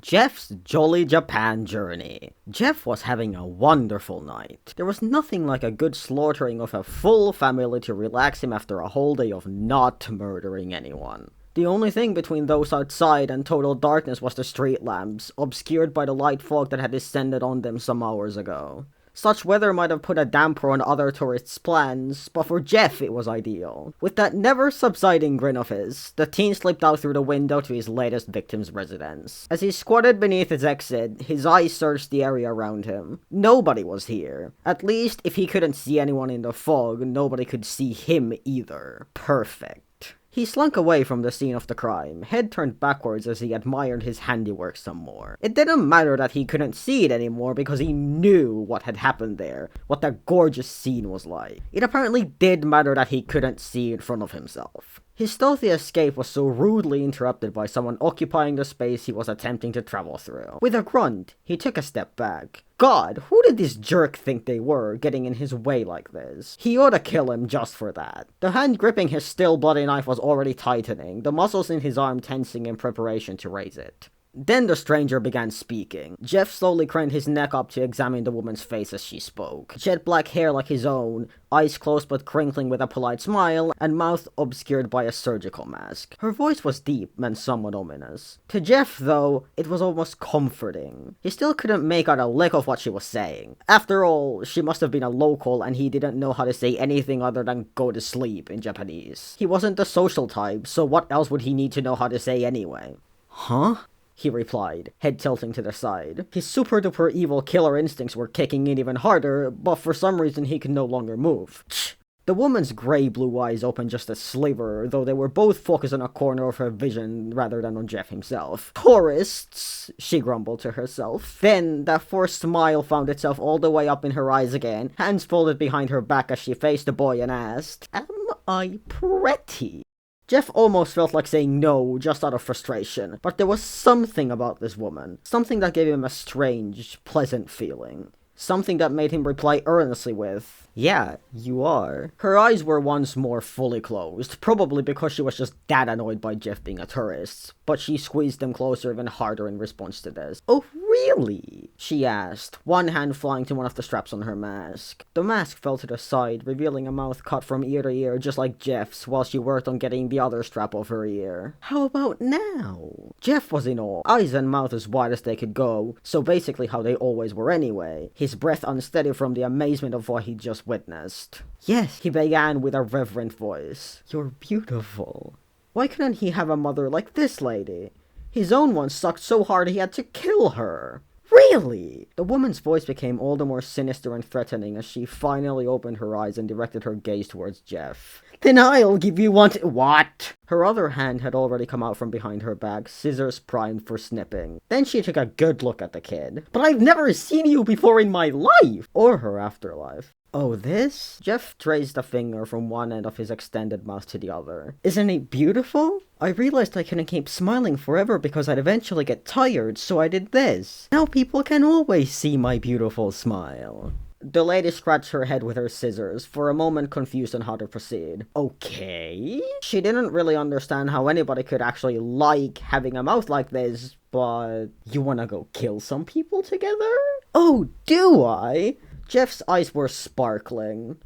Jeff's Jolly Japan journey. Jeff was having a wonderful night. There was nothing like a good slaughtering of a full family to relax him after a whole day of not murdering anyone. The only thing between those outside and total darkness was the street lamps, obscured by the light fog that had descended on them some hours ago. Such weather might have put a damper on other tourists' plans, but for Jeff it was ideal. With that never-subsiding grin of his, the teen slipped out through the window to his latest victim's residence. As he squatted beneath its exit, his eyes searched the area around him. Nobody was here. At least, if he couldn't see anyone in the fog, nobody could see him either. Perfect. He slunk away from the scene of the crime, head turned backwards as he admired his handiwork some more. It didn't matter that he couldn't see it anymore because he knew what had happened there, what that gorgeous scene was like. It apparently did matter that he couldn't see in front of himself. His stealthy escape was so rudely interrupted by someone occupying the space he was attempting to travel through. With a grunt, he took a step back. God, who did this jerk think they were, getting in his way like this? He ought to kill him just for that. The hand gripping his still bloody knife was already tightening, the muscles in his arm tensing in preparation to raise it. Then the stranger began speaking. Jeff slowly craned his neck up to examine the woman's face as she spoke. Jet black hair like his own, eyes closed but crinkling with a polite smile, and mouth obscured by a surgical mask. Her voice was deep and somewhat ominous. To Jeff, though, it was almost comforting. He still couldn't make out a lick of what she was saying. After all, she must have been a local and he didn't know how to say anything other than go to sleep in Japanese. He wasn't the social type, so what else would he need to know how to say anyway? Huh? He replied, head tilting to the side. His super-duper evil killer instincts were kicking in even harder, but for some reason he could no longer move. Tch. The woman's grey-blue eyes opened just a sliver, though they were both focused on a corner of her vision rather than on Jeff himself. Tourists, she grumbled to herself. Then, that forced smile found itself all the way up in her eyes again, hands folded behind her back as she faced the boy and asked, "Am I pretty?" Jeff almost felt like saying no, just out of frustration, but there was something about this woman. Something that gave him a strange, pleasant feeling. Something that made him reply earnestly with, "Yeah, you are." Her eyes were once more fully closed, probably because she was just that annoyed by Jeff being a tourist, but she squeezed them closer even harder in response to this. "Oh, really?" she asked, one hand flying to one of the straps on her mask. The mask fell to the side, revealing a mouth cut from ear to ear just like Jeff's, while she worked on getting the other strap off her ear. How about now? Jeff was in awe, eyes and mouth as wide as they could go, so basically how they always were anyway, his breath unsteady from the amazement of what he'd just witnessed. "Yes," he began with a reverent voice. "You're beautiful." Why couldn't he have a mother like this lady? His own one sucked so hard he had to kill her. Really? The woman's voice became all the more sinister and threatening as she finally opened her eyes and directed her gaze towards Jeff. "Then I'll give you one What?" Her other hand had already come out from behind her back, scissors primed for snipping. Then she took a good look at the kid. "But I've never seen you before in my life!" Or her afterlife. "Oh, this?" Jeff traced a finger from one end of his extended mouth to the other. "Isn't it beautiful? I realized I couldn't keep smiling forever because I'd eventually get tired, so I did this. Now people can always see my beautiful smile." The lady scratched her head with her scissors, for a moment confused on how to proceed. Okay? She didn't really understand how anybody could actually like having a mouth like this, but you wanna go kill some people together? "Oh, do I?" Jeff's eyes were sparkling.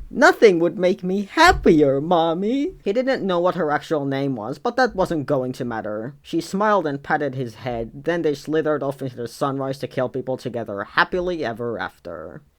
"Nothing would make me happier, Mommy." He didn't know what her actual name was, but that wasn't going to matter. She smiled and patted his head, then they slithered off into the sunrise to kill people together happily ever after.